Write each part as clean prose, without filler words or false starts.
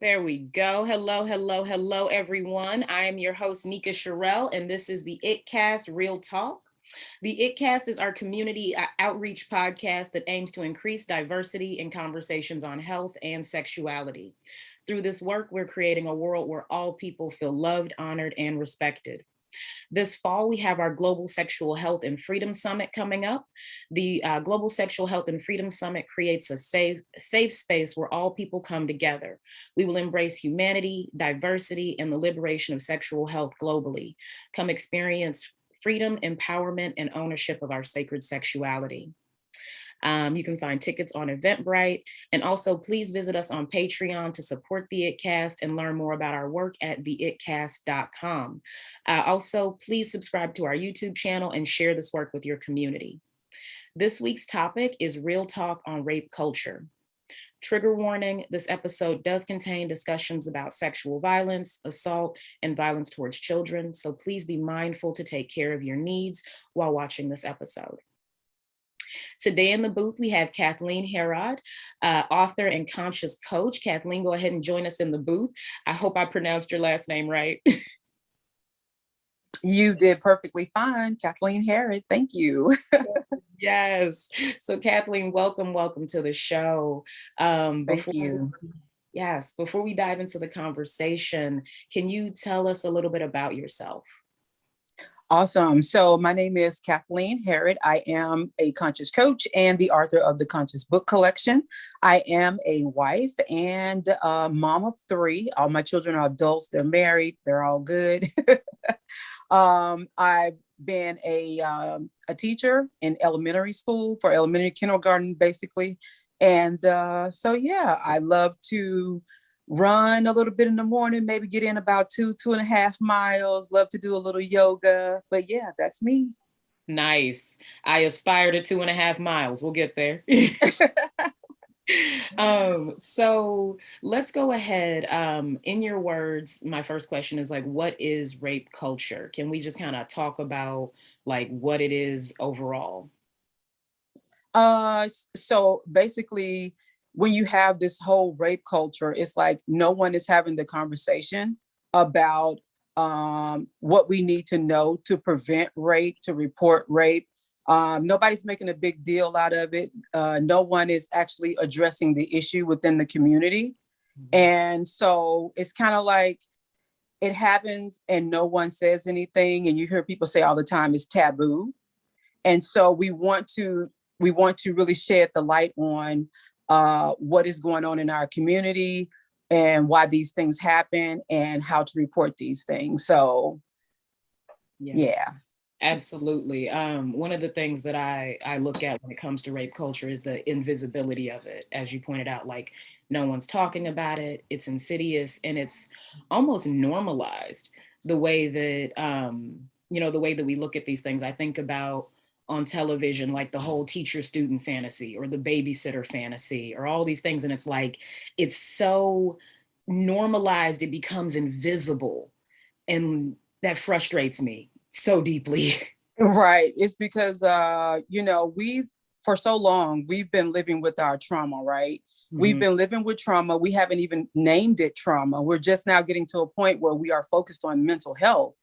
There we go. Hello, hello, hello, everyone. I am your host, Nika Sherelle, and this is the ItCast Real Talk. The ItCast is our community outreach podcast that aims to increase diversity in conversations on health and sexuality. Through this work, we're creating a world where all people feel loved, honored, and respected. This fall, we have our Global Sexual Health and Freedom Summit coming up. The Global Sexual Health and Freedom Summit creates a safe space where all people come together. We will embrace humanity, diversity, and the liberation of sexual health globally. Come experience freedom, empowerment, and ownership of our sacred sexuality. You can find tickets on Eventbrite. And also, please visit us on Patreon to support the ItCast and learn more about our work at theitcast.com. Also, please subscribe to our YouTube channel and share this work with your community. This week's topic is Real Talk on Rape Culture. Trigger warning, this episode does contain discussions about sexual violence, assault, and violence towards children. So please be mindful to take care of your needs while watching this episode. Today in the booth, we have Kathleen Hearod, author and conscious coach. Kathleen, go ahead and join us in the booth. I hope I pronounced your last name right. You did perfectly fine, Kathleen Hearod. Thank you. Yes. So Kathleen, welcome to the show. Thank you. Yes, before we dive into the conversation, can you tell us a little bit about yourself? Awesome. So my name is Kathleen Hearod. I am a conscious coach and the author of the Conscious Book Collection. I am a wife and a mom of three. All my children are adults. They're married. They're all good. I've been a teacher in elementary school for elementary kindergarten, basically. And I love to run a little bit in the morning, maybe get in about 2.5 miles, love to do a little yoga. But yeah, that's me. Nice. I aspire to 2.5 miles. We'll get there. So let's go ahead. In your words, my first question is like, what is rape culture? Can we just kind of talk about like what it is overall? So basically, when you have this whole rape culture, it's like no one is having the conversation about what we need to know to prevent rape, to report rape. Nobody's making a big deal out of it. No one is actually addressing the issue within the community. And so it's kind of like it happens and no one says anything. And you hear people say all the time, it's taboo. And so we want to really shed the light on what is going on in our community and why these things happen and how to report these things. So, yeah. Absolutely. One of the things that I look at when it comes to rape culture is the invisibility of it. As you pointed out, like no one's talking about it. It's insidious and it's almost normalized the way that, the way that we look at these things. I think about on television, like the whole teacher student fantasy or the babysitter fantasy or all these things. And it's like, it's so normalized, it becomes invisible. And that frustrates me so deeply. Right. It's because, for so long, we've been living with our trauma, right? Mm-hmm. We've been living with trauma. We haven't even named it trauma. We're just now getting to a point where we are focused on mental health.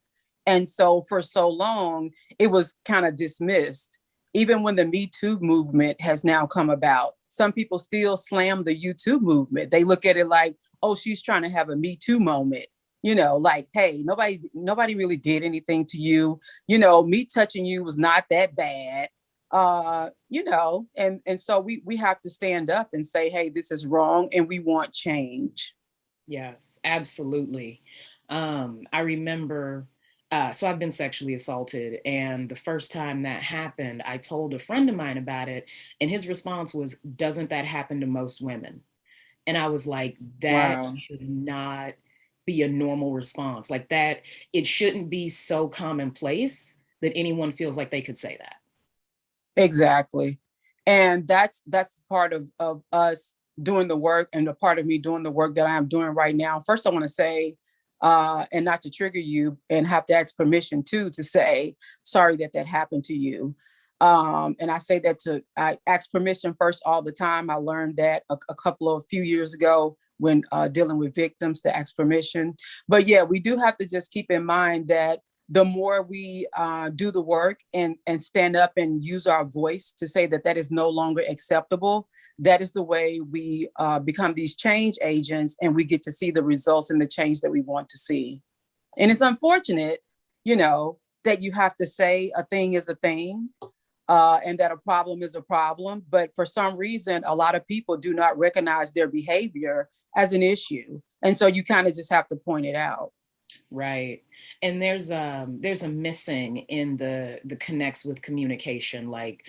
And so for so long, it was kind of dismissed. Even when the Me Too movement has now come about, some people still slam the You Too movement. They look at it like, oh, she's trying to have a Me Too moment. Like, hey, nobody really did anything to you. Me touching you was not that bad. And so we have to stand up and say, hey, this is wrong and we want change. Yes, absolutely. I remember, so I've been sexually assaulted, and the first time that happened, I told a friend of mine about it, and his response was, doesn't that happen to most women? And I was like, that Wow. should not be a normal response. Like that, it shouldn't be so commonplace that anyone feels like they could say that. Exactly. And that's part of us doing the work, and the part of me doing the work that I am doing right now. First, I want to say, and not to trigger you and have to ask permission too, to say, sorry that happened to you. And I say that I ask permission first all the time. I learned that a few years ago when dealing with victims to ask permission. But yeah, we do have to just keep in mind that the more we do the work and stand up and use our voice to say that that is no longer acceptable, that is the way we become these change agents, and we get to see the results and the change that we want to see. And it's unfortunate, that you have to say a thing is a thing, and that a problem is a problem. But for some reason, a lot of people do not recognize their behavior as an issue. And so you kind of just have to point it out. Right. And there's a missing in the connects with communication. Like,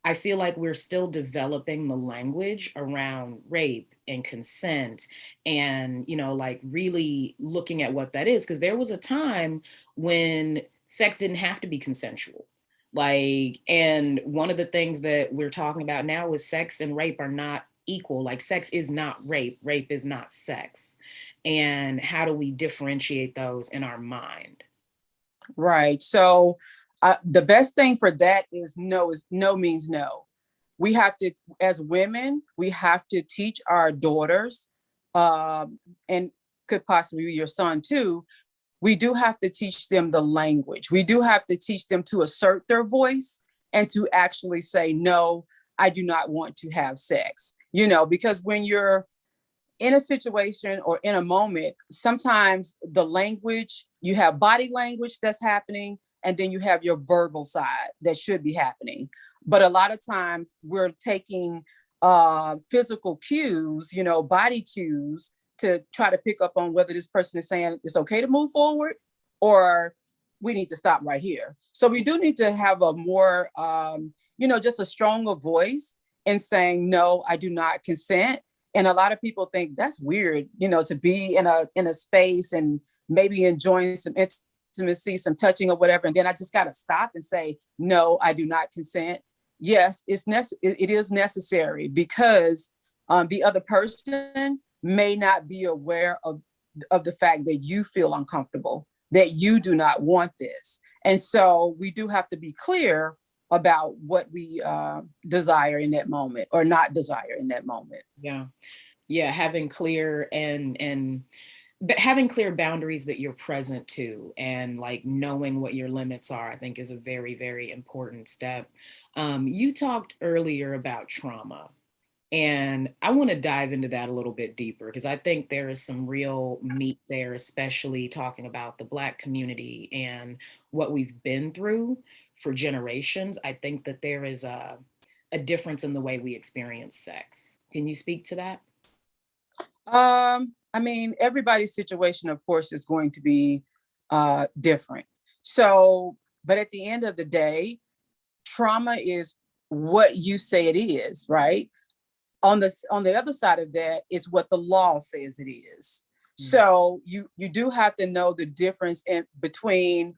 I feel like we're still developing the language around rape and consent, and, like, really looking at what that is. Because there was a time when sex didn't have to be consensual. Like, and one of the things that we're talking about now is sex and rape are not equal. Like, sex is not rape, rape is not sex. And how do we differentiate those in our mind? Right. So the best thing for that is no means no. We have to, as women, we have to teach our daughters, and could possibly be your son too. We do have to teach them the language. We do have to teach them to assert their voice and to actually say, no, I do not want to have sex. Because when you're in a situation or in a moment, sometimes the language, you have body language that's happening, and then you have your verbal side that should be happening. But a lot of times we're taking physical cues, body cues, to try to pick up on whether this person is saying it's okay to move forward or we need to stop right here. So we do need to have a more, just a stronger voice in saying, no, I do not consent. And a lot of people think that's weird, to be in a space and maybe enjoying some intimacy, some touching or whatever. And then I just got to stop and say, no, I do not consent. Yes, it is necessary, because the other person may not be aware of the fact that you feel uncomfortable, that you do not want this. And so we do have to be clear about what we desire in that moment or not desire in that moment. Yeah. Yeah. Having clear and having clear boundaries that you're present to, and like knowing what your limits are, I think is a very, very important step. You talked earlier about trauma. And I want to dive into that a little bit deeper, because I think there is some real meat there, especially talking about the Black community and what we've been through for generations. I think that there is a difference in the way we experience sex. Can you speak to that? I mean, everybody's situation, of course, is going to be different. So, but at the end of the day, trauma is what you say it is, right? On the other side of that is what the law says it is. So you do have to know the difference in between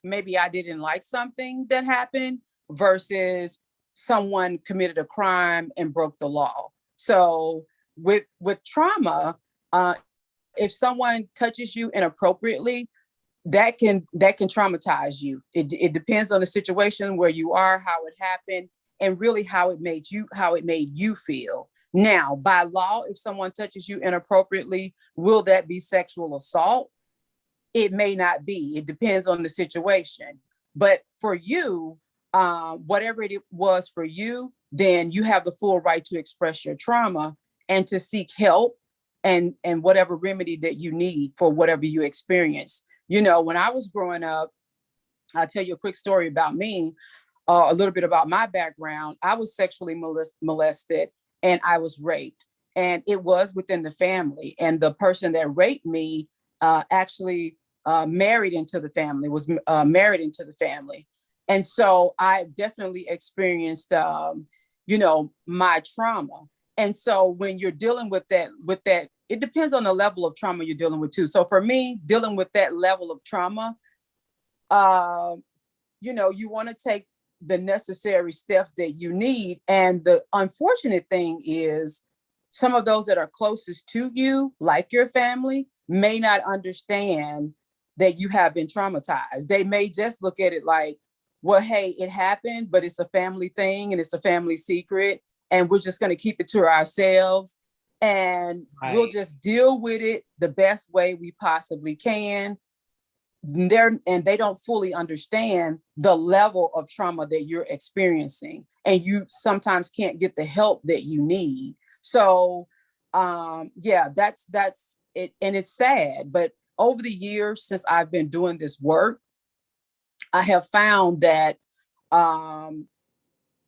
maybe I didn't like something that happened versus someone committed a crime and broke the law. So with trauma, if someone touches you inappropriately, that can traumatize you. It depends on the situation, where you are, how it happened, and really how it made you feel. Now, by law, if someone touches you inappropriately, will that be sexual assault? It may not be. It depends on the situation. But for you, whatever it was for you, then you have the full right to express your trauma and to seek help and whatever remedy that you need for whatever you experience. When I was growing up, I'll tell you a quick story about me, a little bit about my background. I was sexually molested and I was raped, and it was within the family. And the person that raped me actually married into the family, was married into the family. And so I definitely experienced, my trauma. And so when you're dealing with that, it depends on the level of trauma you're dealing with too. So for me, dealing with that level of trauma, you want to take the necessary steps that you need. And the unfortunate thing is, some of those that are closest to you, like your family, may not understand that you have been traumatized. They may just look at it like, well, hey, it happened, but it's a family thing and it's a family secret, and we're just going to keep it to ourselves. and we'll Right. just deal with it the best way we possibly can. They don't fully understand the level of trauma that you're experiencing, and you sometimes can't get the help that you need. So yeah, that's it. And it's sad, but over the years since I've been doing this work, I have found that um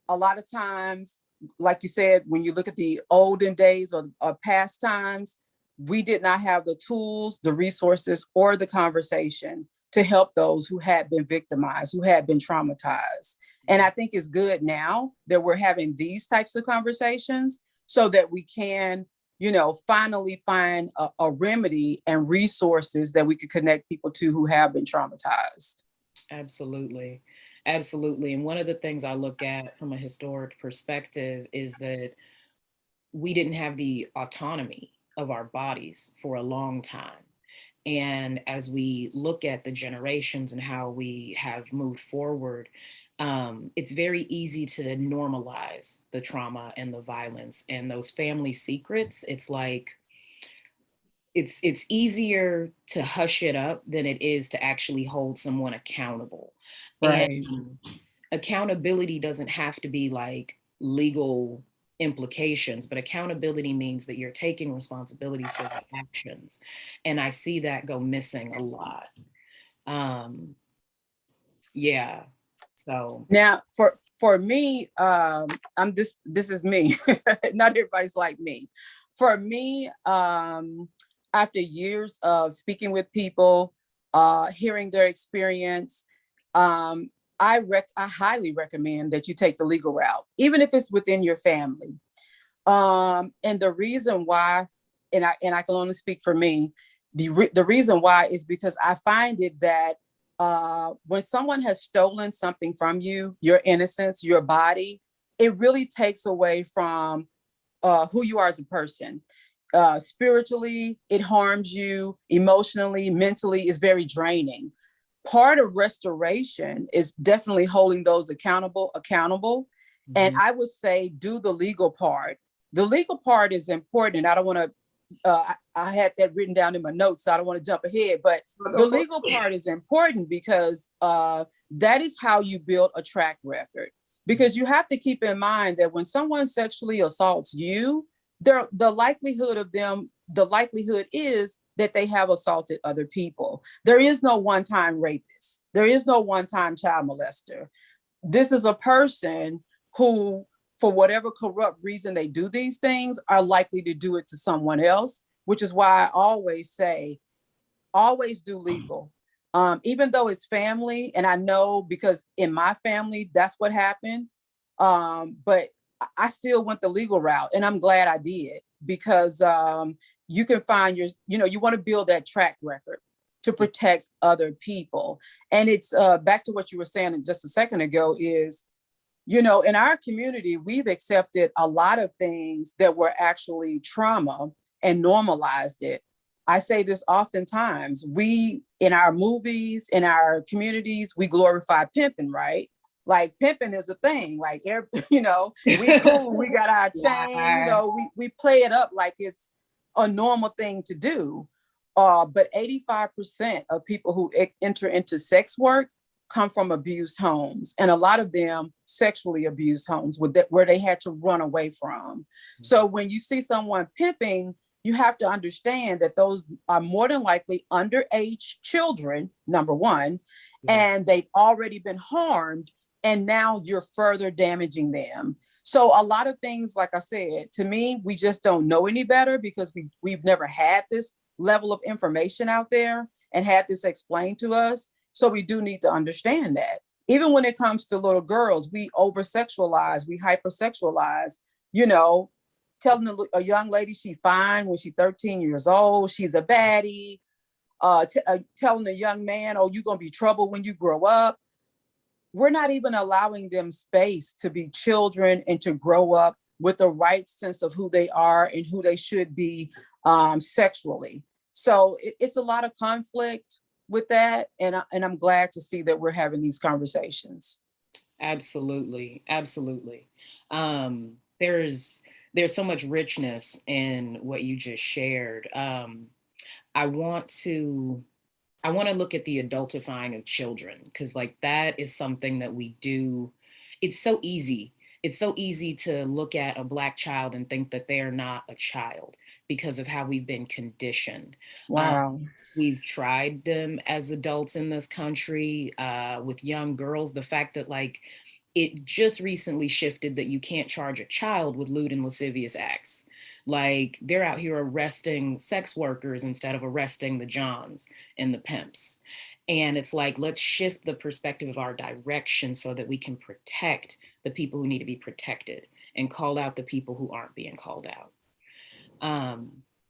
a lot of times, like you said, when you look at the olden days or past times, we did not have the tools, the resources, or the conversation to help those who had been victimized, who had been traumatized. And I think it's good now that we're having these types of conversations so that we can, finally find a remedy and resources that we could connect people to who have been traumatized. Absolutely. Absolutely. And one of the things I look at from a historic perspective is that we didn't have the autonomy of our bodies for a long time. And as we look at the generations and how we have moved forward, it's very easy to normalize the trauma and the violence and those family secrets. It's like it's easier to hush it up than it is to actually hold someone accountable. And Right. accountability doesn't have to be like legal implications, but accountability means that you're taking responsibility for your actions. And I see that go missing a lot. Um, yeah. So, Now, for me, I'm this is me. Not everybody's like me. For me, after years of speaking with people, hearing their experience, um, I highly recommend that you take the legal route, even if it's within your family. And the reason why, and I can only speak for me, the reason why is because I find it that when someone has stolen something from you, your innocence, your body, it really takes away from who you are as a person. Spiritually, it harms you. Emotionally, mentally, is very draining. Part of restoration is definitely holding those accountable. And mhm. I would say do the legal part. The legal part is important. I don't want to I had that written down in my notes, so I don't want to jump ahead. But I'll the go for legal it. part is important because that is how you build a track record. Because you have to keep in mind that when someone sexually assaults you, the likelihood is that they have assaulted other people. There is no one-time rapist. There is no one-time child molester. This is a person who, for whatever corrupt reason they do these things, are likely to do it to someone else, which is why I always say, always do legal. Even though it's family, and I know because in my family, that's what happened. But I still went the legal route, and I'm glad I did because you can find you want to build that track record to protect other people. And it's back to what you were saying just a second ago is, in our community, we've accepted a lot of things that were actually trauma and normalized it. I say this oftentimes. We, in our movies, in our communities, we glorify pimping, right? Like pimping is a thing. Like, we cool, we got our chain, Why? we play it up like it's a normal thing to do. But 85% of people who enter into sex work come from abused homes, and a lot of them sexually abused homes where they had to run away from. So when you see someone pimping, you have to understand that those are more than likely underage children, number one, Yeah. and they've already been harmed, and now you're further damaging them. So a lot of things, like I said, to me, we just don't know any better because we've never had this level of information out there and had this explained to us. So we do need to understand that. Even when it comes to little girls, we over sexualize, we hypersexualize, you know, telling a young lady she's fine when she's 13 years old, she's a baddie, telling a young man, oh, you're going to be trouble when you grow up. We're not even allowing them space to be children and to grow up with the right sense of who they are and who they should be sexually. So it's a lot of conflict with that, and I'm glad to see that we're having these conversations. Absolutely. Absolutely. There's there's so much richness in what you just shared. I want to I want to look at the adultifying of children, because like that is something that we do. It's so easy. It's so easy to look at a Black child and think that they are not a child because of how we've been conditioned. Um, Wow. we've tried them as adults in this country, with young girls. The fact that like it just recently shifted that you can't charge a child with lewd and lascivious acts. Like they're out here arresting sex workers instead of arresting the Johns and the pimps. And it's like, let's shift the perspective of our direction so that we can protect the people who need to be protected and call out the people who aren't being called out.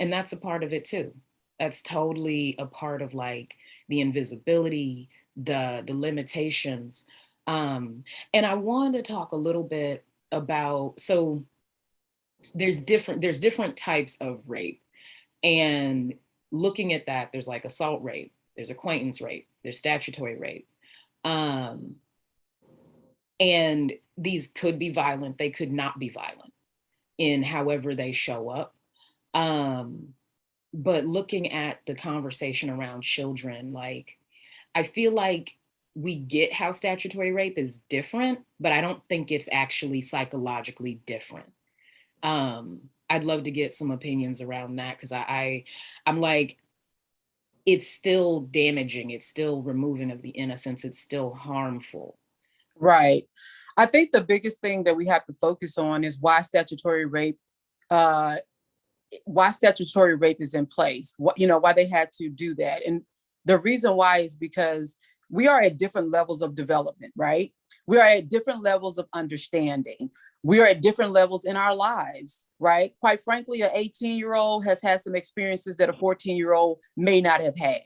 And that's a part of it too. That's totally a part of like the invisibility, the limitations. And I wanted to talk a little bit about, so there's different types of rape, and looking at that, there's like assault rape, there's acquaintance rape, there's statutory rape. Um, and these could be violent, they could not be violent in however they show up. Um, but looking at the conversation around children, like I feel like we get how statutory rape is different, but I don't think it's actually psychologically different. I'd love to get some opinions around that, because I'm like, it's still damaging, it's still removing of the innocence, it's still harmful. Right. I think the biggest thing that we have to focus on is uh, why statutory rape is in place. What, why they had to do that. And the reason why is because we are at different levels of development, right? We are at different levels of understanding. We are at different levels in our lives, right? Quite frankly, an 18-year-old has had some experiences that a 14-year-old may not have had.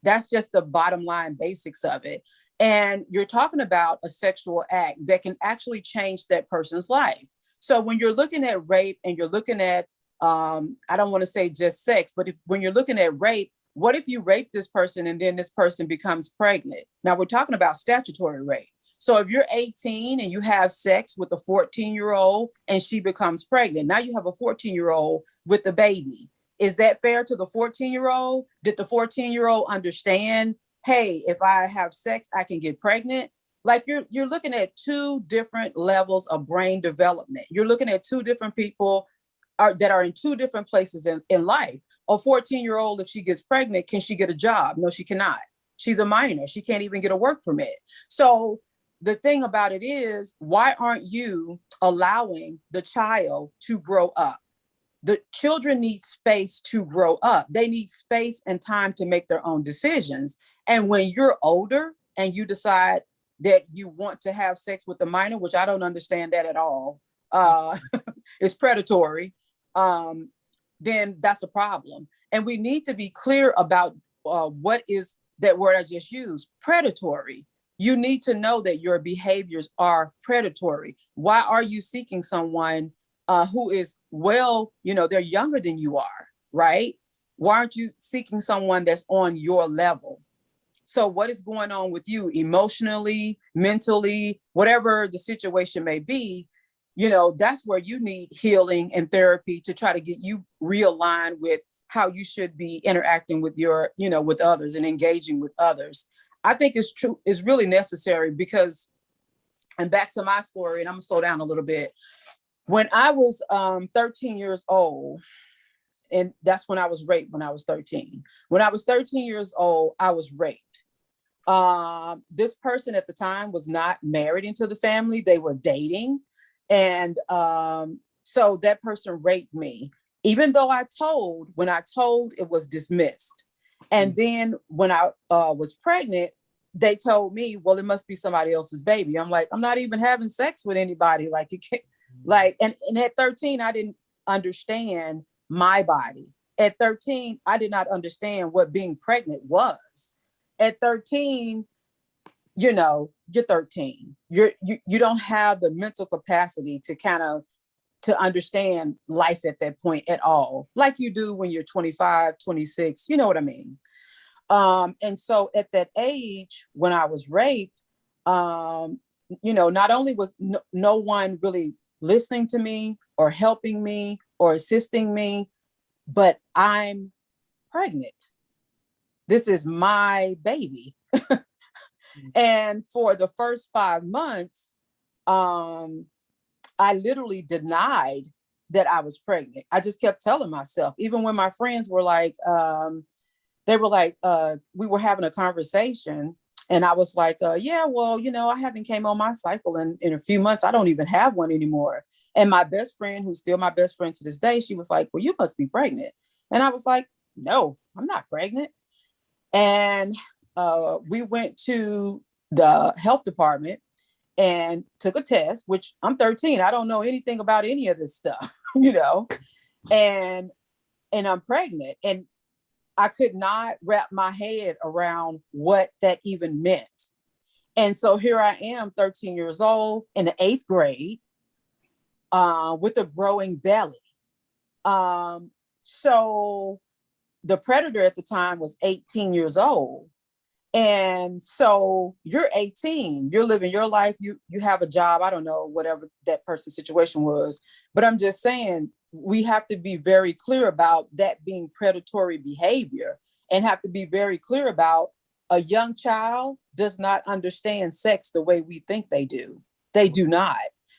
That's just the bottom line basics of it. And you're talking about a sexual act that can actually change that person's life. So when you're looking at rape and you're looking at, I don't want to say just sex, but when you're looking at rape, what if you rape this person and then this person becomes pregnant? Now we're talking about statutory rape. So if you're 18 and you have sex with a 14-year-old and she becomes pregnant, now you have a 14-year-old with a baby. Is that fair to the 14-year-old? Did the 14-year-old understand, hey, if I have sex, I can get pregnant? Like you're looking at two different levels of brain development. You're looking at two different people that are in two different places in life. A 14-year-old, if she gets pregnant, can she get a job? No, she cannot. She's a minor. She can't even get a work permit. So the thing about it is, why aren't you allowing the child to grow up? The children need space to grow up. They need space and time to make their own decisions. And when you're older and you decide that you want to have sex with a minor, which I don't understand that at all, it's predatory, then that's a problem. And we need to be clear about what is that word I just used, predatory. You need to know that your behaviors are predatory. Why are you seeking someone who is, well, they're younger than you are, right? Why aren't you seeking someone that's on your level? So what is going on with you emotionally, mentally, whatever the situation may be? That's where you need healing and therapy to try to get you realigned with how you should be interacting with with others and engaging with others. I think it's true, it's really necessary because, and back to my story, and I'm gonna slow down a little bit. When I was 13 years old, and that's when I was raped when I was 13. When I was 13 years old, I was raped. This person at the time was not married into the family. They were dating. And so that person raped me. Even though when I told, it was dismissed. And then when I was pregnant, they told me, well, it must be somebody else's baby. I'm like, I'm not even having sex with anybody. Like, you can't, like, and at 13, I didn't understand my body. At 13, I did not understand what being pregnant was. At 13, you're 13. You don't have the mental capacity to kind of to understand life at that point at all, like you do when you're 25, 26, you know what I mean? And so at that age, when I was raped, not only was no one really listening to me, or helping me or assisting me, but I'm pregnant. This is my baby. And for the first 5 months, um, I literally denied that I was pregnant. I just kept telling myself, even when my friends were like, they were like, we were having a conversation, and I was like, yeah, well, I haven't came on my cycle in a few months. I don't even have one anymore. And my best friend, who's still my best friend to this day, she was like, well, you must be pregnant. And I was like, no, I'm not pregnant. And we went to the health department and took a test, which I'm 13. I don't know anything about any of this stuff, and I'm pregnant. And I could not wrap my head around what that even meant. And so here I am, 13 years old in the 8th grade, with a growing belly. So the predator at the time was 18 years old. And so you're 18, you're living your life, you have a job, I don't know, whatever that person's situation was. But I'm just saying, we have to be very clear about that being predatory behavior, and have to be very clear about a young child does not understand sex the way we think they do. They do not.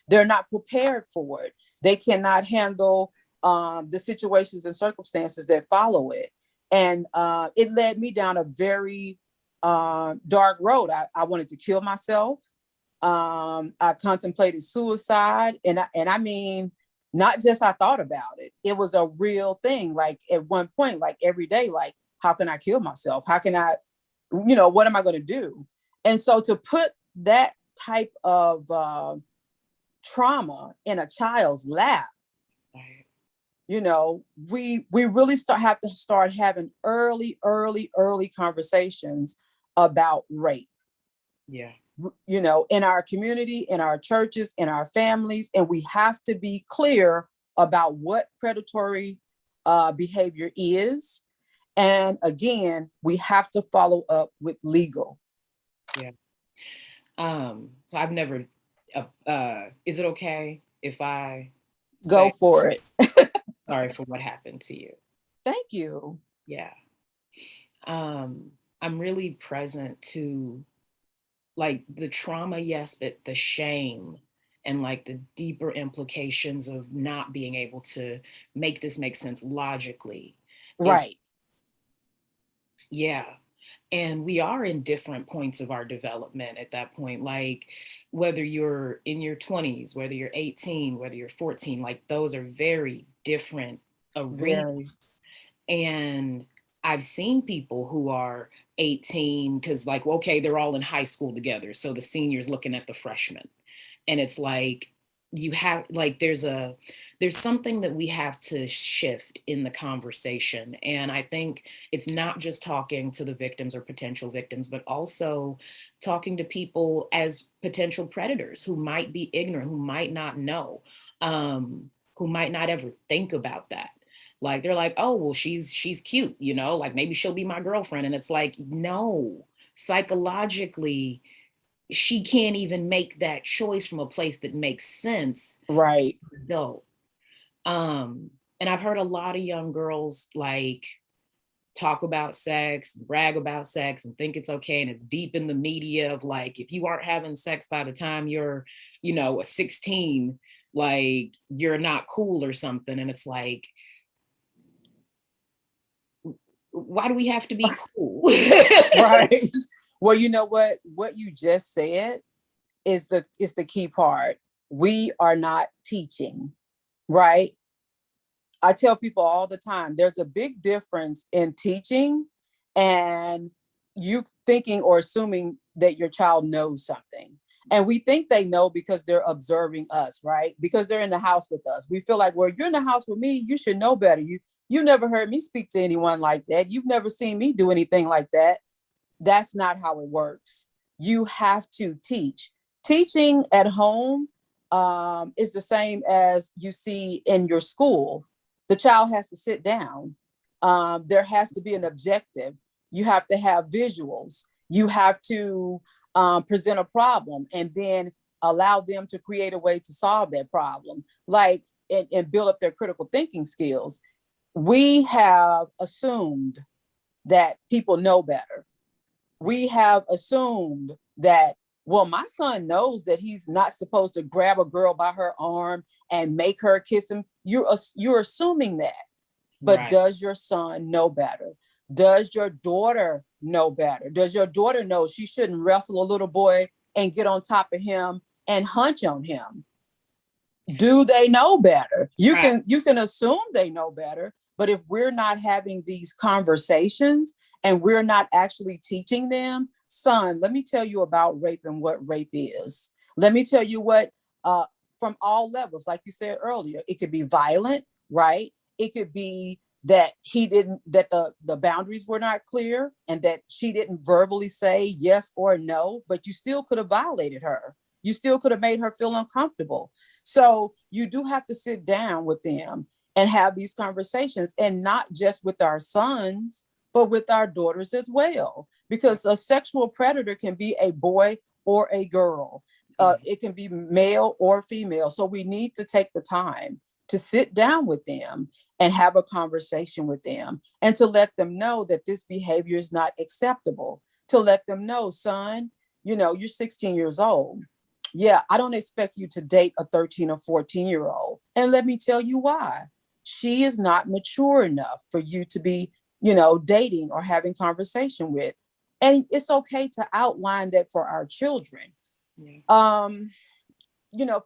They're not prepared for it. They cannot handle the situations and circumstances that follow it. And it led me down a very dark road. I wanted to kill myself. I contemplated suicide, and I mean, not just I thought about it. It was a real thing. Like at one point, like every day, like, how can I kill myself? How can I, what am I going to do? And so to put that type of trauma in a child's lap, we really have to start having early conversations about rape. Yeah. In our community, in our churches, in our families. And we have to be clear about what predatory behavior is. And again, we have to follow up with legal. Yeah. So I've never, is it okay if I Go for it. Sorry for what happened to you? Thank you. Yeah. I'm really present to like the trauma, yes, but the shame and like the deeper implications of not being able to make this make sense logically. Right. Yeah. And we are in different points of our development at that point. Like whether you're in your 20s, whether you're 18, whether you're 14, like those are very different arenas. Very. And I've seen people who are 18 because like, okay, they're all in high school together. So the senior's looking at the freshmen. And it's like, you have like, there's something that we have to shift in the conversation. And I think it's not just talking to the victims or potential victims, but also talking to people as potential predators who might be ignorant, who might not know, who might not ever think about that. Like they're like, oh, well, she's cute, like maybe she'll be my girlfriend. And it's like, no, psychologically, she can't even make that choice from a place that makes sense. Right. Though. And I've heard a lot of young girls like talk about sex, brag about sex, and think it's okay. And it's deep in the media of like, if you aren't having sex by the time you're, 16, like you're not cool or something. And it's like, why do we have to be cool? Right. Well, you know what you just said is the key part. We are not teaching, right? I tell people all the time, there's a big difference in teaching and you thinking or assuming that your child knows something. And we think they know because they're observing us, right? Because they're in the house with us. We feel like, well, you're in the house with me, you should know better. You never heard me speak to anyone like that. You've never seen me do anything like that. That's not how it works. You have to teach. Teaching at home is the same as you see in your school. The child has to sit down. There has to be an objective. You have to have visuals. You have to present a problem and then allow them to create a way to solve that problem. Like and build up their critical thinking skills. We have assumed that people know better. We have assumed that, well, my son knows that he's not supposed to grab a girl by her arm and make her kiss him. You're assuming that. But Right. does your son know better? Does your daughter know better? Does your daughter know she shouldn't wrestle a little boy and get on top of him and hunch on him? Do they know better? Right. You can assume they know better, but if we're not having these conversations and we're not actually teaching them, son, let me tell you about rape and what rape is. Let me tell you what, uh, from all levels, like you said earlier, it could be violent, right? It could be that the boundaries were not clear and that she didn't verbally say yes or no, but you still could have violated her. You still could have made her feel uncomfortable. So you do have to sit down with them and have these conversations, and not just with our sons, but with our daughters as well. Because a sexual predator can be a boy or a girl. It can be male or female. So we need to take the time to sit down with them and have a conversation with them and to let them know that this behavior is not acceptable. To let them know, son, you're 16 years old. Yeah, I don't expect you to date a 13 or 14-year-old. And let me tell you why. She is not mature enough for you to be, dating or having conversation with. And it's okay to outline that for our children. Yeah.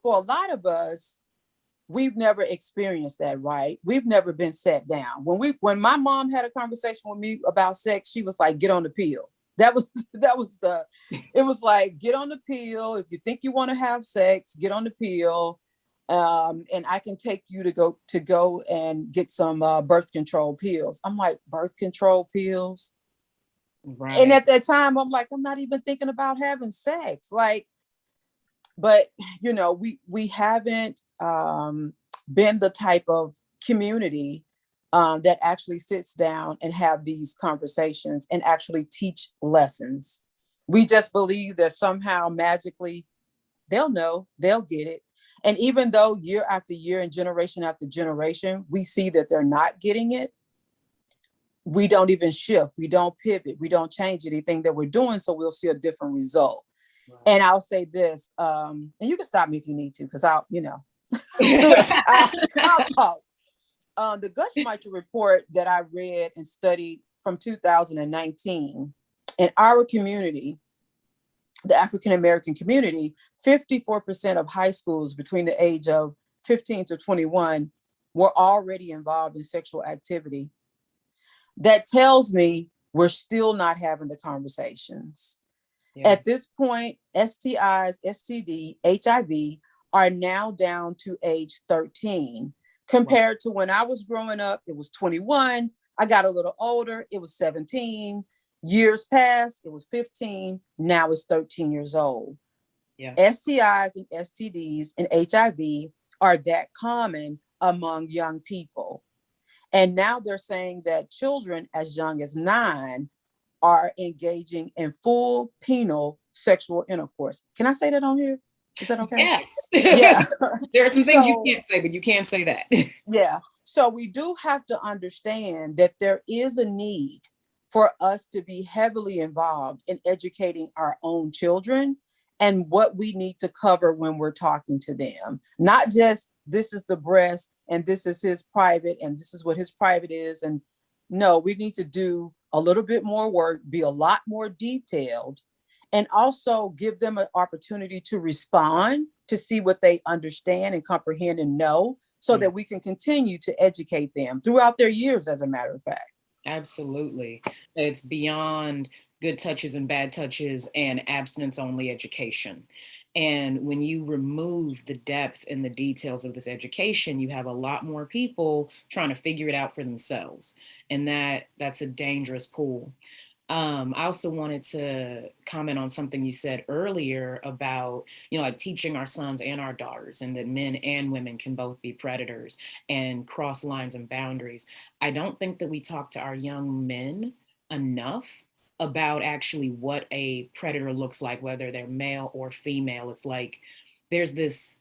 For a lot of us, we've never experienced that, right? We've never been sat down. When my mom had a conversation with me about sex, she was like, get on the pill. That was it was like, get on the pill. If you think you want to have sex, get on the pill. And I can take you to go and get some birth control pills. I'm like, birth control pills? And Right. at that time, I'm like, I'm not even thinking about having sex. Like, but we haven't been the type of community that actually sits down and have these conversations and actually teach lessons. We just believe that somehow magically they'll know, they'll get it. And even though year after year and generation after generation, we see that they're not getting it, we don't even shift, we don't pivot, we don't change anything that we're doing, so we'll see a different result. Right. And I'll say this, and you can stop me if you need to, because I'll talk. The Gushmeicher report that I read and studied from 2019, in our community, the African American community, 54% of high schools between the age of 15 to 21 were already involved in sexual activity. That tells me we're still not having the conversations. Yeah. At this point, STIs, STD, HIV are now down to age 13. Compared to when I was growing up, it was 21. I got a little older, it was 17. Years passed, it was 15. Now it's 13 years old. Yeah. STIs and STDs and HIV are that common among young people. And now they're saying that children as young as 9 are engaging in full penal sexual intercourse. Can I say that on here? Is that okay? Yes. Yeah. There are some things you So, can't say, but you can say that. yeah. So we do have to understand that there is a need for us to be heavily involved in educating our own children and what we need to cover when we're talking to them. Not just this is the breast and this is his private and this is what his private is. And no, we need to do a little bit more work, be a lot more detailed, and also give them an opportunity to respond to see what they understand and comprehend and know, so that we can continue to educate them throughout their years, as a matter of fact. Absolutely. It's beyond good touches and bad touches and abstinence only education. And when you remove the depth and the details of this education, you have a lot more people trying to figure it out for themselves. And that's a dangerous pool. I also wanted to comment on something you said earlier about, like teaching our sons and our daughters, and that men and women can both be predators and cross lines and boundaries. I don't think that we talk to our young men enough about actually what a predator looks like, whether they're male or female. It's like there's this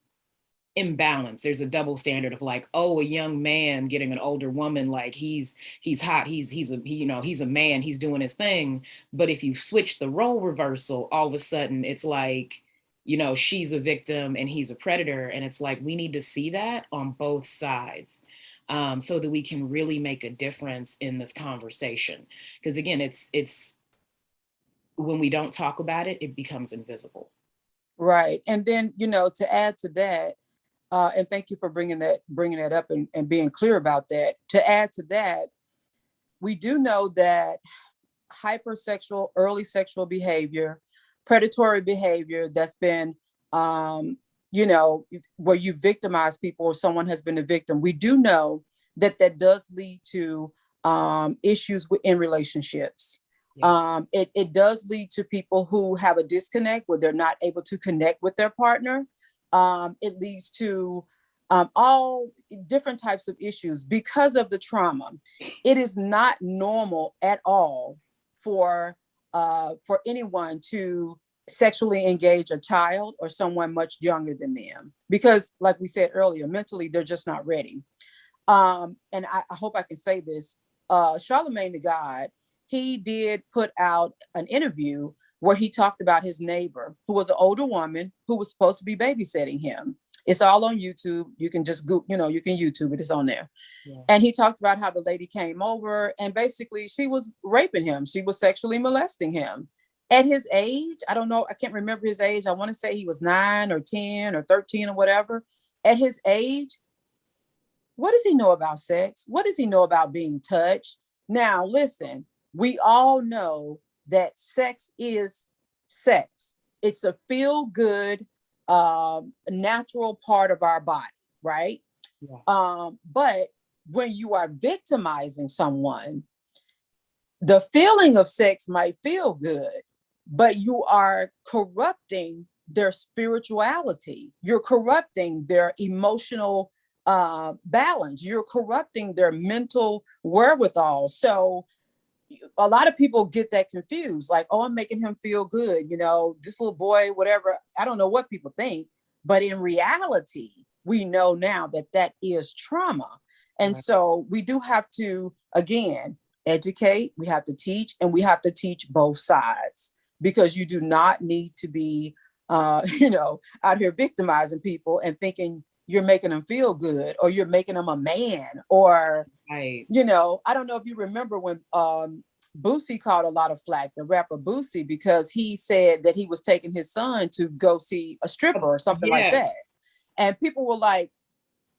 imbalance. There's a double standard of like, oh, a young man getting an older woman, like he's hot, he's a man, he's doing his thing. But if you switch the role reversal, all of a sudden it's like, she's a victim and he's a predator. And it's like, we need to see that on both sides, so that we can really make a difference in this conversation. Because again, it's when we don't talk about it, it becomes invisible. Right. And then, to add to that, and thank you for bringing that up and being clear about that. To add to that, we do know that hypersexual, early sexual behavior, predatory behavior that's been, where you victimize people or someone has been a victim, we do know that does lead to issues in relationships. Yeah. It does lead to people who have a disconnect where they're not able to connect with their partner. It leads to all different types of issues because of the trauma. It is not normal at all for anyone to sexually engage a child or someone much younger than them, because like we said earlier, mentally they're just not ready. And I hope I can say this, Charlemagne the God, he did put out an interview where he talked about his neighbor who was an older woman who was supposed to be babysitting him. It's all on YouTube. You can just go, you can YouTube it, it's on there. Yeah. And he talked about how the lady came over and basically she was raping him. She was sexually molesting him. At his age, I don't know, I can't remember his age. I want to say he was 9 or 10 or 13 or whatever. At his age, what does he know about sex? What does he know about being touched? Now, listen, we all know that sex is sex. It's a feel-good, natural part of our body, right? Yeah. But when you are victimizing someone, the feeling of sex might feel good, but you are corrupting their spirituality. You're corrupting their emotional balance. You're corrupting their mental wherewithal. So a lot of people get that confused, like, oh, I'm making him feel good, this little boy, whatever. I don't know what people think, but in reality, we know now that is trauma. And right. So we do have to, again, educate, we have to teach, and we have to teach both sides, because you do not need to be, out here victimizing people and thinking you're making them feel good or you're making them a man, or, right. I don't know if you remember when Boosie caught a lot of flack, the rapper Boosie, because he said that he was taking his son to go see a stripper or something like that. And people were like,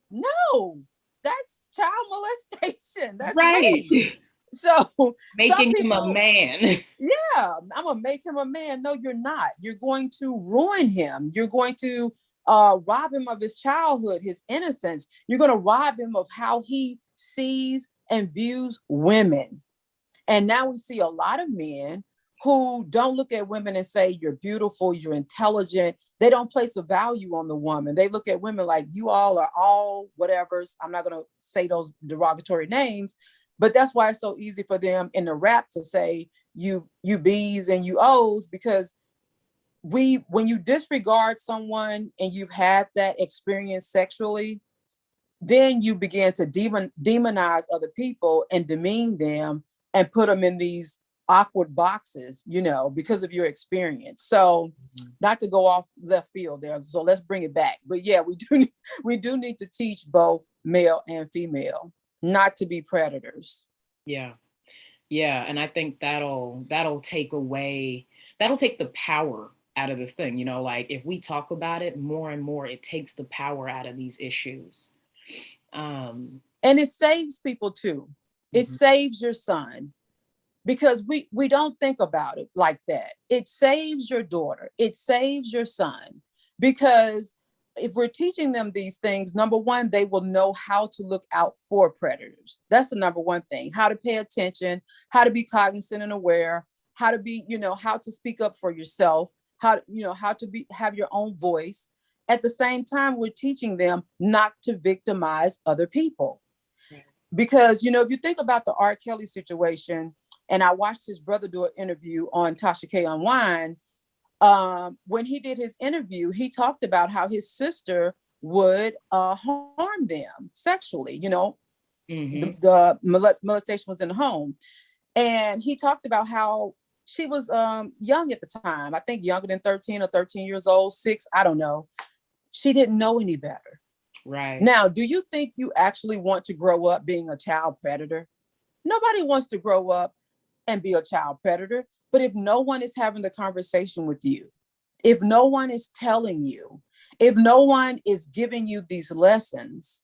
no, that's child molestation. That's right. Rape. So making him a man. Yeah, I'm gonna make him a man. No, you're not. You're going to ruin him. You're going to rob him of his childhood, his innocence. You're going to rob him of how he sees and views women. And now we see a lot of men who don't look at women and say, you're beautiful, you're intelligent. They don't place a value on the woman. They look at women like, you all are all whatevers. I'm not going to say those derogatory names, but that's why it's so easy for them in the rap to say you B's and you O's, because when you disregard someone and you've had that experience sexually, then you begin to demonize other people and demean them and put them in these awkward boxes, because of your experience. So not to go off left field there. So let's bring it back. But yeah, we do need to teach both male and female not to be predators. Yeah. Yeah. And I think that'll take the power out of this thing. Like if we talk about it more and more, it takes the power out of these issues. And it saves people too. It saves your son, because we don't think about it like that. It saves your daughter. It saves your son, because if we're teaching them these things, number one, they will know how to look out for predators. That's the number one thing, how to pay attention, how to be cognizant and aware, how to be, how to speak up for yourself, how to have your own voice. At the same time, we're teaching them not to victimize other people. Right. Because, if you think about the R. Kelly situation, and I watched his brother do an interview on Tasha K. Unwind, when he did his interview, he talked about how his sister would harm them sexually. Mm-hmm. Molestation was in the home. And he talked about how she was young at the time. I think younger than 13 or 13 years old, 6, I don't know. She didn't know any better. Right. Now, do you think you actually want to grow up being a child predator? Nobody wants to grow up and be a child predator. But if no one is having the conversation with you, if no one is telling you, if no one is giving you these lessons,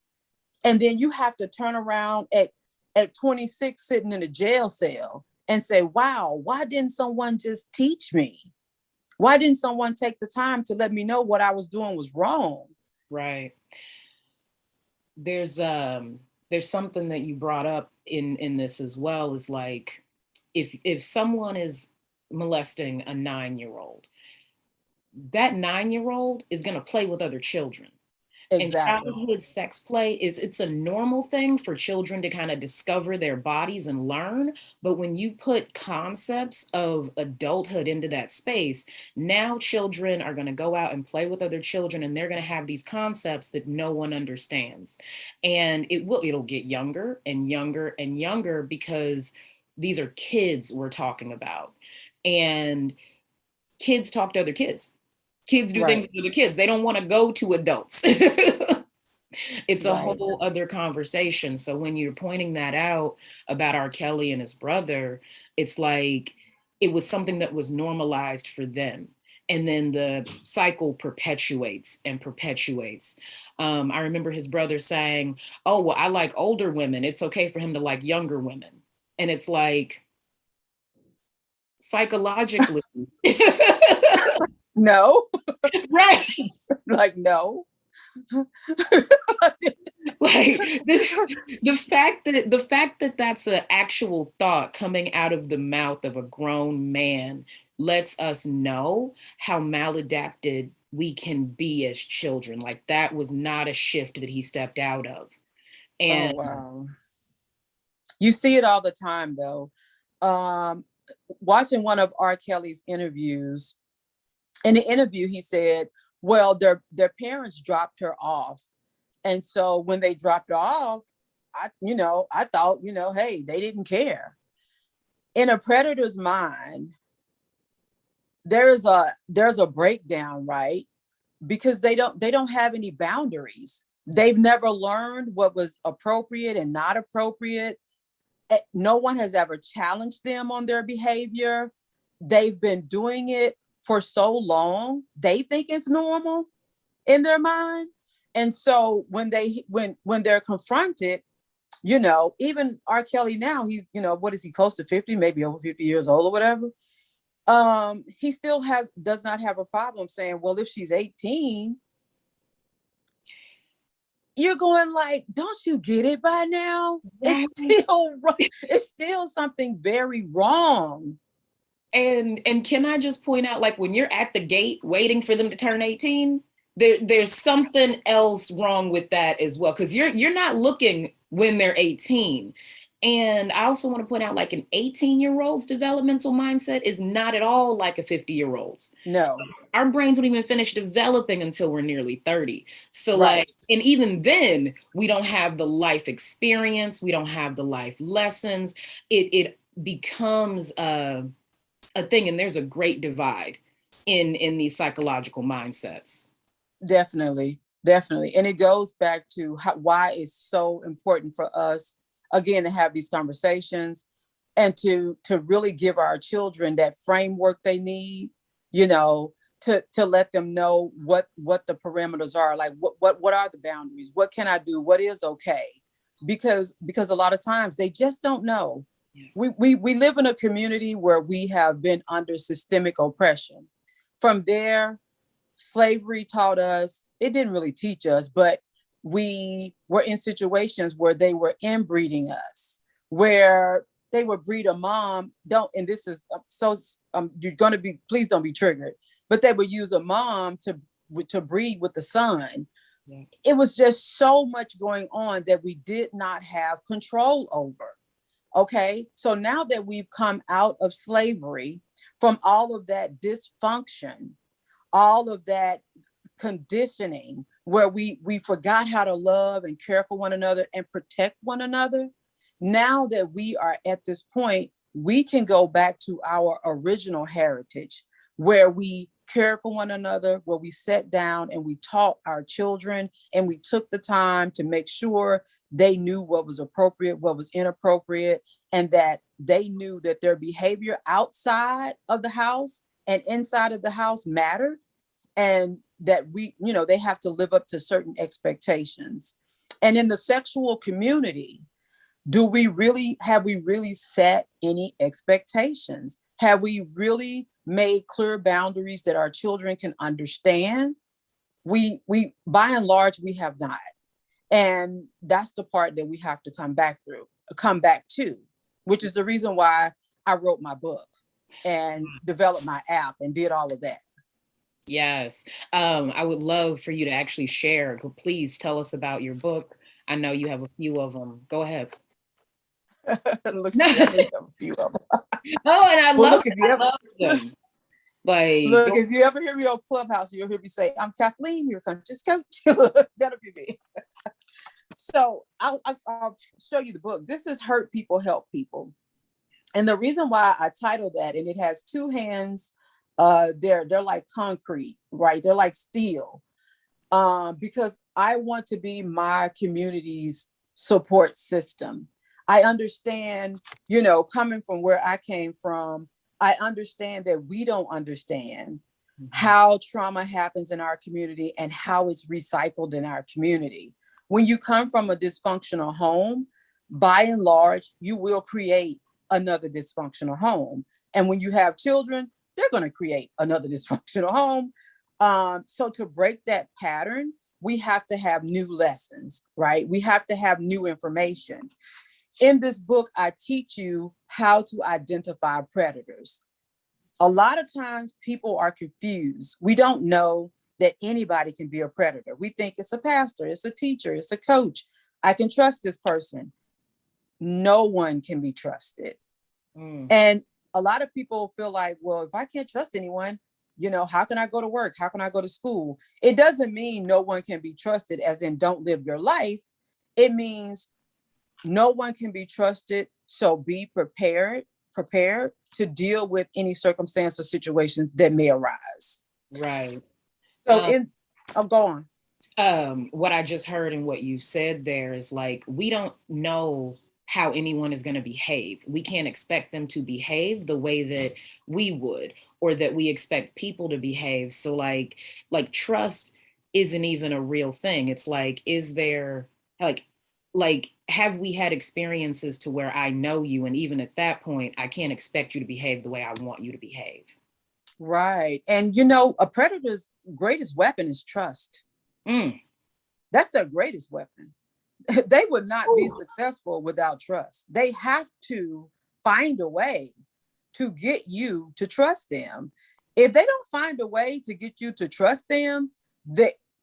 and then you have to turn around at 26 sitting in a jail cell and say, wow, why didn't someone just teach me? Why didn't someone take the time to let me know what I was doing was wrong? Right. There's something that you brought up in this as well, is like, if someone is molesting a 9-year-old, that 9-year-old is going to play with other children. And Exactly. childhood sex play it's a normal thing for children to kind of discover their bodies and learn. But when you put concepts of adulthood into that space, now children are going to go out and play with other children, and they're going to have these concepts that no one understands. And it'll get younger and younger and younger, because these are kids we're talking about. And kids talk to other kids. Kids do things Right. with other kids. They don't want to go to adults. It's a Right. whole other conversation. So when you're pointing that out about R. Kelly and his brother, it's like it was something that was normalized for them. And then the cycle perpetuates and perpetuates. I remember his brother saying, oh, well, I like older women. It's okay for him to like younger women. And it's like, psychologically, No. right? Like, no. Like the fact that that's an actual thought coming out of the mouth of a grown man lets us know how maladapted we can be as children. Like, that was not a shift that he stepped out of. Oh, And wow. You see it all the time, though. Um, Watching one of R. Kelly's interviews, in the interview, he said, well, their parents dropped her off. And so when they dropped her off, I thought, hey, they didn't care. In a predator's mind, there's a breakdown, right? Because they don't have any boundaries. They've never learned what was appropriate and not appropriate. No one has ever challenged them on their behavior. They've been doing it for so long, they think it's normal in their mind. And so when they're confronted, even R. Kelly now, he's, what is he, close to 50, maybe over 50 years old or whatever. He still does not have a problem saying, well, if she's 18, you're going like, don't you get it by now? right. It's still something very wrong. And can I just point out, like, when you're at the gate waiting for them to turn 18, there's something else wrong with that as well, because you're not looking when they're 18. And I also want to point out, like, an 18-year-old's developmental mindset is not at all like a 50-year-old's. No. Our brains don't even finish developing until we're nearly 30. So, Right. like, and even then, we don't have the life experience, we don't have the life lessons. It becomes a thing, and there's a great divide in these psychological mindsets. Definitely. Definitely. And it goes back to why it's so important for us, again, to have these conversations and to really give our children that framework they need, to let them know what the parameters are, like what are the boundaries, what can I do, what is okay, because a lot of times they just don't know. Yeah. We live in a community where we have been under systemic oppression. From there, slavery taught us, it didn't really teach us, but we were in situations where they were inbreeding us, where they would breed a mom, and this is you're going to be, please don't be triggered, but they would use a mom to breed with the son. Yeah. It was just so much going on that we did not have control over. Okay, so now that we've come out of slavery, from all of that dysfunction, all of that conditioning, where we forgot how to love and care for one another and protect one another. Now that we are at this point, we can go back to our original heritage where we cared for one another, where we sat down and we taught our children and we took the time to make sure they knew what was appropriate, what was inappropriate, and that they knew that their behavior outside of the house and inside of the house mattered, and that they have to live up to certain expectations. And in the sexual community, have we really set any expectations? Have we really made clear boundaries that our children can understand? We by and large, we have not. And that's the part that we have to come back to, which is the reason why I wrote my book and developed my app and did all of that. Yes. I would love for you to actually share. Please tell us about your book. I know you have a few of them. Go ahead. Look, she definitely have a few of them. Oh, and Well, look, I love them. Like, if you ever hear me on Clubhouse, you'll hear me say, "I'm Kathleen, your conscious coach." That'll be me. So I'll show you the book. This is Hurt People, Help People. And the reason why I titled that, and it has two hands, they're like concrete, right? They're like steel, because I want to be my community's support system. I understand, coming from where I came from, I understand that we don't understand how trauma happens in our community and how it's recycled in our community. When you come from a dysfunctional home, by and large, you will create another dysfunctional home. And when you have children, they're going to create another dysfunctional home. So to break that pattern, we have to have new lessons, right? We have to have new information. In this book, I teach you how to identify predators. A lot of times people are confused. We don't know that anybody can be a predator. We think it's a pastor, it's a teacher, it's a coach. I can trust this person. No one can be trusted. And a lot of people feel like, well, if I can't trust anyone, how can I go to work? How can I go to school? It doesn't mean no one can be trusted, as in don't live your life. It means no one can be trusted. So be prepared to deal with any circumstance or situation that may arise. right. So go on. What I just heard and what you said there is like, we don't know how anyone is going to behave. We can't expect them to behave the way that we would, or that we expect people to behave. So like trust isn't even a real thing. It's like, is there like have we had experiences to where I know you, and even at that point, I can't expect you to behave the way I want you to behave. Right. And a predator's greatest weapon is trust. That's their greatest weapon. They would not be successful without trust. They have to find a way to get you to trust them. If they don't find a way to get you to trust them,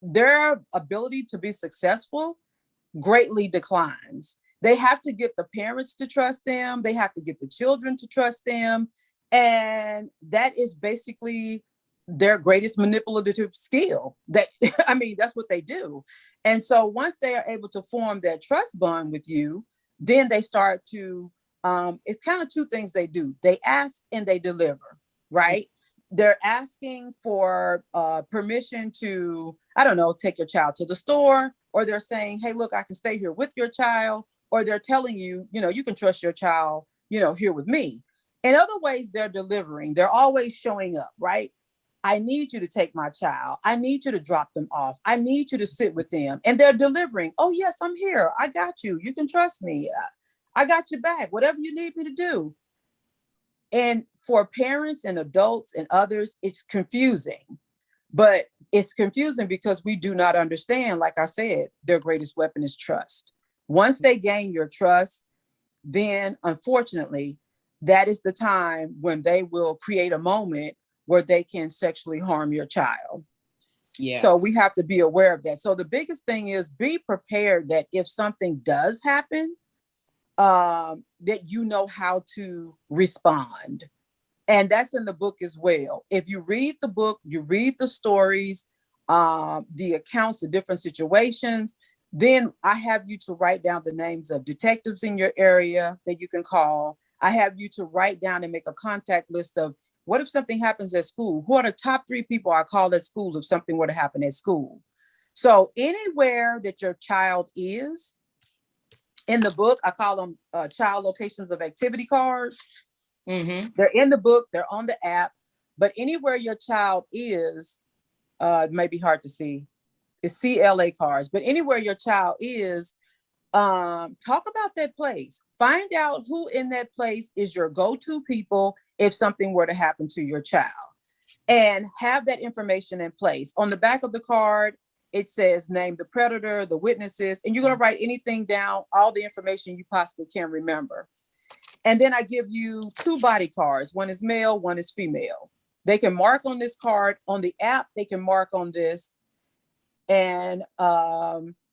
their ability to be successful greatly declines. They have to get the parents to trust them. They have to get the children to trust them. And that is basically their greatest manipulative skill. That's what they do. And so once they are able to form that trust bond with you, then they start to, it's kind of two things they do. They ask and they deliver, right? They're asking for permission to, I don't know, take your child to the store, or they're saying, hey, look, I can stay here with your child, or they're telling you, you can trust your child, here with me. In other ways, they're delivering. They're always showing up, right? I need you to take my child. I need you to drop them off. I need you to sit with them. And they're delivering. Oh, yes, I'm here. I got you. You can trust me. I got your back. Whatever you need me to do. And for parents and adults and others, it's confusing. But it's confusing because we do not understand, like I said, their greatest weapon is trust. Once they gain your trust, then unfortunately, that is the time when they will create a moment where they can sexually harm your child. Yeah. So we have to be aware of that. So the biggest thing is be prepared that if something does happen, that you know how to respond. And that's in the book as well. If you read the book, you read the stories, the accounts, the different situations. Then I have you to write down the names of detectives in your area that you can call. I have you to write down and make a contact list of what if something happens at school? Who are the top 3 people I call at school if something were to happen at school? So anywhere that your child is in the book, I call them child locations of activity cards. Mm-hmm. They're in the book, they're on the app, but anywhere your child is, it may be hard to see. It's CLA cards, but anywhere your child is, talk about that place. Find out who in that place is your go-to people if something were to happen to your child, and have that information in place. On the back of the card, it says name the predator, the witnesses, and you're going to write anything down, all the information you possibly can remember. And then I give you 2 body cards. One is male, one is female. They can mark on this card. On the app, they can mark on this. And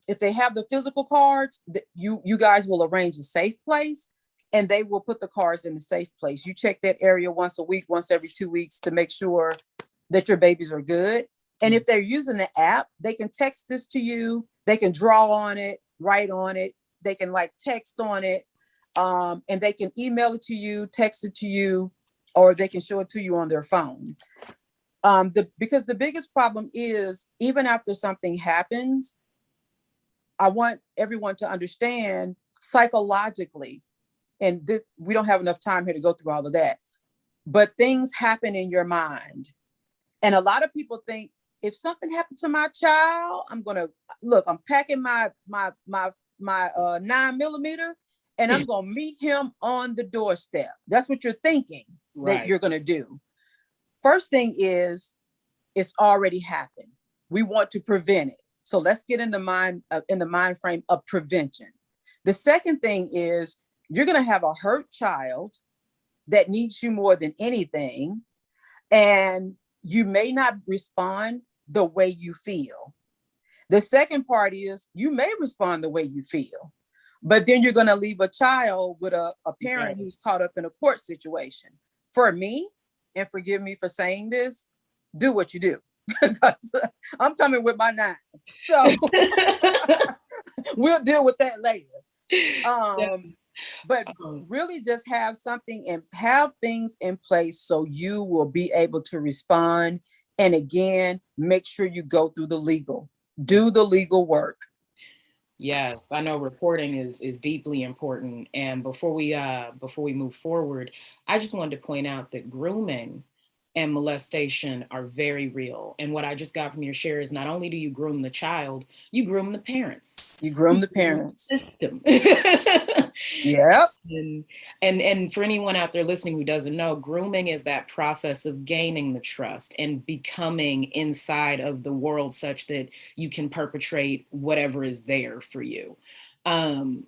if they have the physical cards, you guys will arrange a safe place, and they will put the cards in the safe place. You check that area once a week, once every 2 weeks, to make sure that your babies are good. And if they're using the app, they can text this to you. They can draw on it, write on it. They can like text on it, and they can email it to you, text it to you, or they can show it to you on their phone. Because the biggest problem is, even after something happens, I want everyone to understand psychologically, and we don't have enough time here to go through all of that, but things happen in your mind. And a lot of people think, if something happened to my child, I'm packing my 9mm, and I'm going to meet him on the doorstep. That's what you're thinking that you're going to do. First thing is, it's already happened. We want to prevent it. So let's get in the mind frame of prevention. The second thing is, you're going to have a hurt child that needs you more than anything, and you may not respond the way you feel. The second part is, you may respond the way you feel, but then you're going to leave a child with a parent who's caught up in a court situation. For me, and forgive me for saying this, do what you do. Because I'm coming with my 9. So we'll deal with that later. But really just have something and have things in place so you will be able to respond. And again, make sure you go through do the legal work. Yes, I know reporting is deeply important. And before we move forward, I just wanted to point out that grooming and molestation are very real. And what I just got from your share is, not only do you groom the child, you groom the parents. You groom the parents. System. Yep. And for anyone out there listening who doesn't know, grooming is that process of gaining the trust and becoming inside of the world such that you can perpetrate whatever is there for you.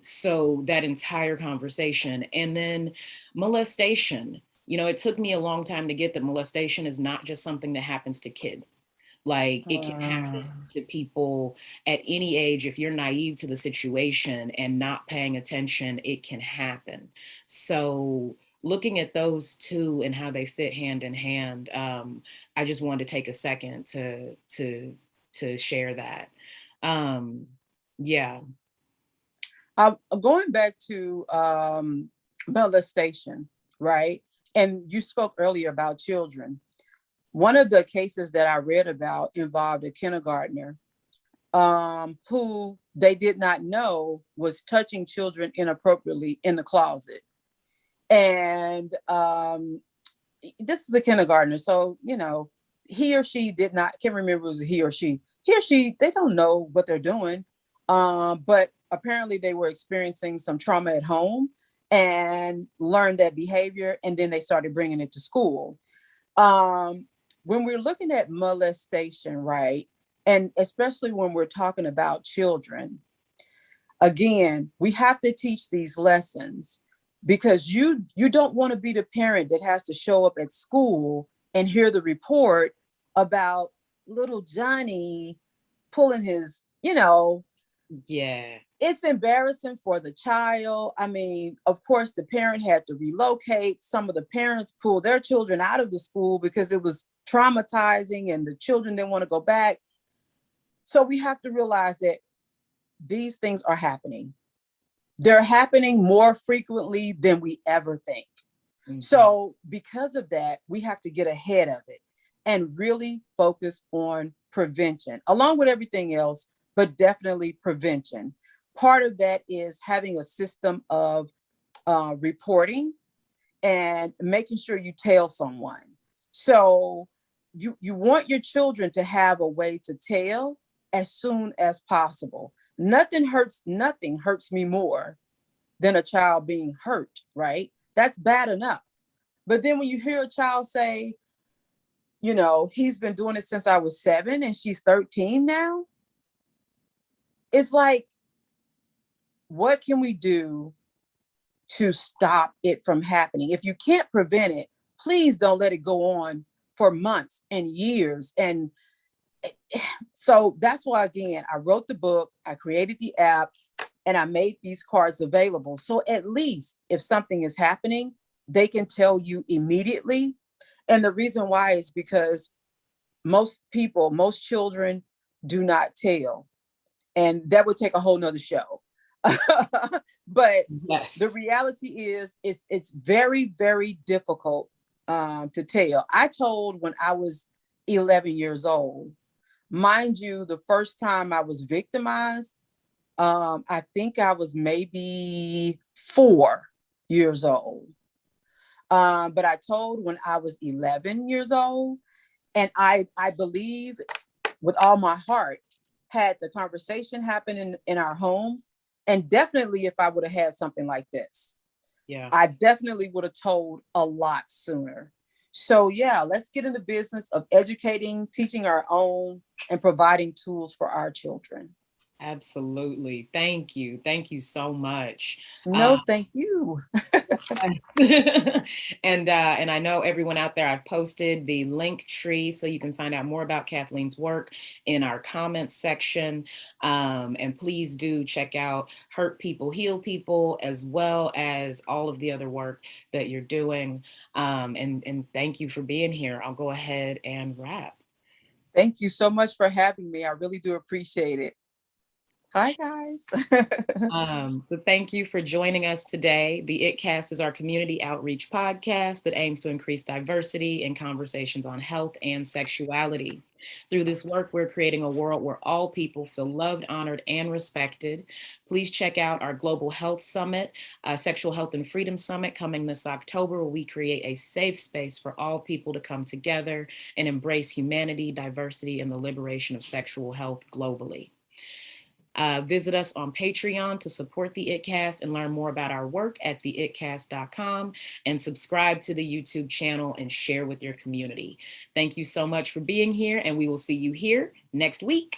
So that entire conversation. And then molestation, it took me a long time to get that molestation is not just something that happens to kids. Like, it can happen to people at any age. If you're naive to the situation and not paying attention, it can happen. So looking at those two and how they fit hand in hand, I just wanted to take a second to share that. Yeah. Going back to molestation, right? And you spoke earlier about children. One of the cases that I read about involved a kindergartner who they did not know was touching children inappropriately in the closet. And this is a kindergartner. So, he or she did not, can't remember if it was a he or she, they don't know what they're doing. But apparently they were experiencing some trauma at home and learned that behavior. And then they started bringing it to school. When we're looking at molestation, right? And especially when we're talking about children, again, we have to teach these lessons, because you don't want to be the parent that has to show up at school and hear the report about little Johnny pulling his, Yeah. It's embarrassing for the child. I mean, of course, the parent had to relocate. Some of the parents pulled their children out of the school because it was traumatizing and the children didn't want to go back. So we have to realize that these things are happening. They're happening more frequently than we ever think. Mhm. So because of that, we have to get ahead of it and really focus on prevention, along with everything else, but definitely prevention. Part of that is having a system of reporting and making sure you tell someone. So you want your children to have a way to tell as soon as possible. Nothing hurts me more than a child being hurt, right? That's bad enough. But then when you hear a child say, he's been doing it since I was 7 and she's 13 now, it's like, what can we do to stop it from happening? If you can't prevent it, please don't let it go on for months and years. And so that's why, again, I wrote the book, I created the app, and I made these cards available. So at least if something is happening, they can tell you immediately. And the reason why is because most children do not tell. And that would take a whole nother show. But Yes. the reality is it's very, very difficult to tell. I told when I was 11 years old. Mind you, the first time I was victimized, I think I was maybe 4 years old. But I told when I was 11 years old, and I believe with all my heart, had the conversation happen in our home, and definitely if I would have had something like this, Yeah. I definitely would have told a lot sooner. So yeah, let's get in the business of educating, teaching our own, and providing tools for our children. Absolutely. Thank you. Thank you so much. No, thank you. And I know everyone out there, I've posted the link tree so you can find out more about Kathleen's work in our comments section. And please do check out Hurt People, Heal People, as well as all of the other work that you're doing. And thank you for being here. I'll go ahead and wrap. Thank you so much for having me. I really do appreciate it. Hi, guys. So thank you for joining us today. The ItCast is our community outreach podcast that aims to increase diversity in conversations on health and sexuality. Through this work, we're creating a world where all people feel loved, honored, and respected. Please check out our Global Health Summit, Sexual Health and Freedom Summit coming this October, where we create a safe space for all people to come together and embrace humanity, diversity, and the liberation of sexual health globally. Visit us on Patreon to support the ItCast and learn more about our work at theitcast.com, and subscribe to the YouTube channel and share with your community. Thank you so much for being here, and we will see you here next week.